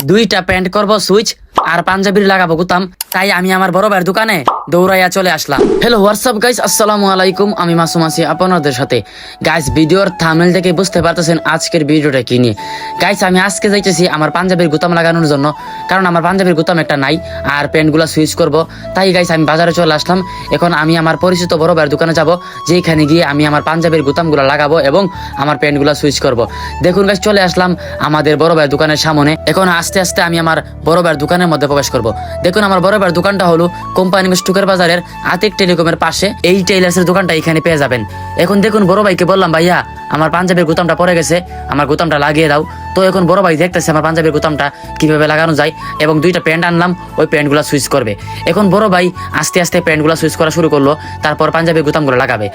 দুইটা প্যান্ট করব সুইচ আর পাঞ্জাবির লাগাবো গুতাম। তাই আমি আমার বড় ভাইয়ের দোকানে দৌড়াইয়া চলে আসলাম। হ্যালো হোয়াটসঅ্যাপ গাইস, আসসালামু আলাইকুম। আমি মাসুম আছি আপনাদের সাথে। গাইস ভিডিওর থাম্বনেল থেকে বুঝতে পারতেছেন আজকের ভিডিওটা কি নিয়ে। গাইস আমি আজকে যাইতেছি আমার পাঞ্জাবির গুতাম লাগানোর জন্য, কারণ আমার পাঞ্জাবির গুতাম একটা নাই আর প্যান্টগুলো সুইচ করব। তাই গাইস আমি বাজারে চলে আসলাম। এখন আমি আমার পরিচিত বড় ভাইয়ের দোকানে যাব, যেখানে গিয়ে আমি আমার পাঞ্জাবির গুতামগুলো লাগাবো এবং আমার প্যান্টগুলো সুইচ করব। দেখুন গাইস চলে আসলাম আমাদের বড় ভাইয়ের দোকানের সামনে। এখন আস্তে আস্তে আমি আমার বড় ভাইয়ের দোকানের মধ্যে প্রবেশ করব। দেখুন আমার বড় ভাইয়ের দোকানটা হলো কোম্পানিগঞ্জ টুকের বাজারের আতিক টেলিকমের পাশে। এই টেইলার্সের দোকানটা এখানে পেয়ে যাবেন। এখন দেখুন বড় ভাইকে বললাম, ভাইয়া আমার পাঞ্জাবির গুতামটা পড়ে গেছে, আমার গুতামটা লাগিয়ে দাও। তো এখন বড় ভাই দেখতেছে আমার পাঞ্জাবির গুতামটা কিভাবে লাগানো যায় এবং দুইটা প্যান্ট আনলাম, ওই প্যান্টগুলো সুইচ করবে। এখন বড় ভাই আস্তে আস্তে প্যান্টগুলো সুইচ করা শুরু করলো, তারপর পাঞ্জাবির গুতামগুলো লাগাবে।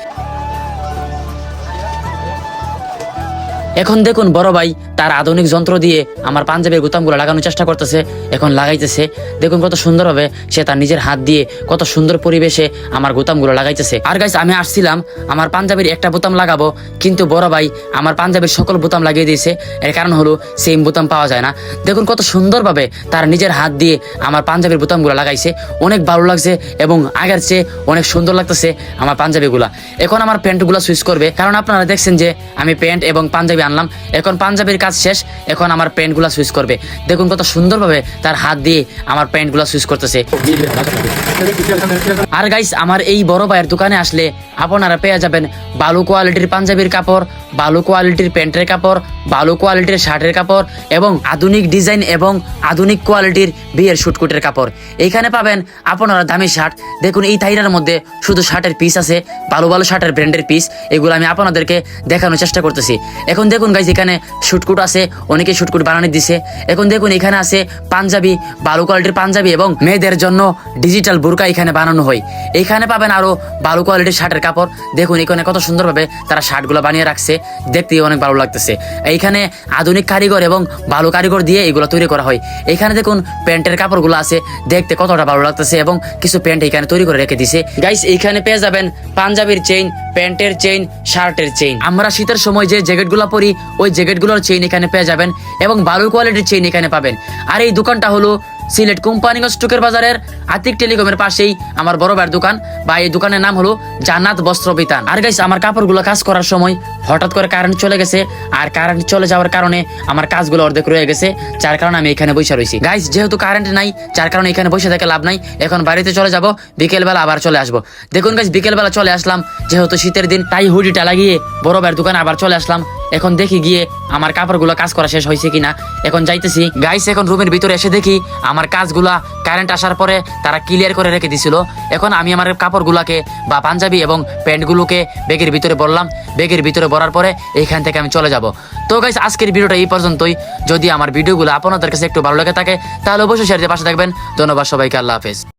এখন দেখুন বড় ভাই তার আধুনিক যন্ত্র দিয়ে আমার পাঞ্জাবির গুতামগুলো লাগানোর চেষ্টা করতেছে, এখন লাগাইতেছে। দেখুন কত সুন্দরভাবে সে তার নিজের হাত দিয়ে কত সুন্দর পরিবেশে আমার গুতামগুলো লাগাইতেছে। আর গাইস আমি আসছিলাম আমার পাঞ্জাবির একটা বোতাম লাগাবো, কিন্তু বড় ভাই আমার পাঞ্জাবির সকল বোতাম লাগিয়ে দিয়েছে। এর কারণ হলো সেম বোতাম পাওয়া যায় না। দেখুন কত সুন্দরভাবে তার নিজের হাত দিয়ে আমার পাঞ্জাবির বোতামগুলো লাগাইছে, অনেক ভালো লাগছে এবং আগের চেয়ে অনেক সুন্দর লাগতেছে আমার পাঞ্জাবিগুলা। এখন আমার প্যান্টগুলো সুইচ করবে, কারণ আপনারা দেখছেন যে আমি প্যান্ট এবং পাঞ্জাবি আনলাম। এখন পাঞ্জাবির কাজ শেষ, এখন আমার প্যান্টগুলো সুইচ করবে। দেখুন কত সুন্দরভাবে তার হাত দিয়ে আমার প্যান্টগুলো সুইচ করতেছে। আর গাইস আমার এই বড় ভাইয়ের দোকানে আসলে আপনারা পেয়ে যাবেন ভালো কোয়ালিটির পাঞ্জাবির কাপড়, ভালো কোয়ালিটির প্যান্টের কাপড়, ভালো কোয়ালিটির শার্টের কাপড় এবং আধুনিক ডিজাইন এবং আধুনিক কোয়ালিটির বিয়ের শুটকুটের কাপড়। এইখানে পাবেন আপনারা দামি শার্ট। দেখুন এই থাইরার মধ্যে শুধু শার্টের পিস আছে, ভালো ভালো শার্টের ব্র্যান্ডের পিস। এগুলো আমি আপনাদেরকে দেখানোর চেষ্টা করতেছি। এখন দেখুন গাইস এখানে শুটকুট আছে, অনেকে শুটকুট বানানো দিছে। এখন দেখুন এখানে আছে পাঞ্জাবি, ভালো কোয়ালিটির পাঞ্জাবি এবং মেয়েদের জন্য ডিজিটাল বোরকা এখানে বানানো হয়। এইখানে পাবেন আরো ভালো কোয়ালিটির শার্টের কাপড়। দেখুন এখানে কত সুন্দরভাবে তারা শার্টগুলো বানিয়ে রাখছে, দেখতে অনেক ভালো লাগতেছে। এইখানে আধুনিক কারিগর এবং ভালো কারিগর দিয়ে এগুলো তৈরি করা হয়। এখানে দেখুন প্যান্টের কাপড়গুলো আছে, দেখতে কতটা ভালো লাগতেছে এবং কিছু প্যান্ট এখানে তৈরি করে রেখে দিছে। গাইস এইখানে পেয়ে যাবেন পাঞ্জাবির চেইন, প্যান্টের চেইন, শার্টের চেইন। আমরা শীতের সময় যে জ্যাকেটগুলো পরি ওই জ্যাকেটগুলোর চেইন এখানে পেয়ে যাবেন এবং ভালো কোয়ালিটির চেইন এখানে পাবেন। আর এই দোকানটা হলো সিলেট কোম্পানিগঞ্জ টুকের বাজারের আতিক টেলিকমের পাশেই আমার বড় ভাইয়ের দোকান, বা এই দোকানের নাম হলো জান্নাত বস্ত্র বিতান। আর গাইস আমার কাপড়গুলো কাজ করার সময় হঠাৎ করে কারেন্ট চলে গেছে, আর কারেন্ট চলে যাওয়ার কারণে আমার কাজগুলো অর্ধেক রয়ে গেছে, যার কারণে আমি এখানে বসে রয়েছি। গাইস যেহেতু কারেন্ট নাই, যার কারণে এখানে বসে থেকে লাভ নাই। এখন বাড়িতে চলে যাব, বিকেলবেলা আবার চলে আসবো। দেখুন গাইস বিকেলবেলা চলে আসলাম, যেহেতু শীতের দিন তাই হুডিটা লাগিয়ে বড় ভাইয়ের দোকানে আবার চলে আসলাম। এখন দেখি গিয়ে আমার কাপড়গুলো কাজ করা শেষ হয়েছে কিনা। এখন যাইতেছি গাইস। এখন রুমের ভিতরে এসে দেখি আমার কাজগুলা কারেন্ট আসার পরে তারা ক্লিয়ার করে রেখে দিছিল। এখন আমি আমার কাপড়গুলাকে বা পাঞ্জাবি এবং প্যান্টগুলোকে ব্যাগের ভিতরে ভরলাম। ব্যাগের ভিতরে ভরার পরে এইখান থেকে আমি চলে যাব। তো গাইস আজকের ভিডিওটা এই পর্যন্তই। যদি আমার ভিডিওগুলো আপনাদের কাছে একটু ভালো লেগে থাকে তাহলে অবশ্যই শেয়ার দিয়ে পাশে থাকবেন। ধন্যবাদ সবাইকে, আল্লাহ হাফেজ।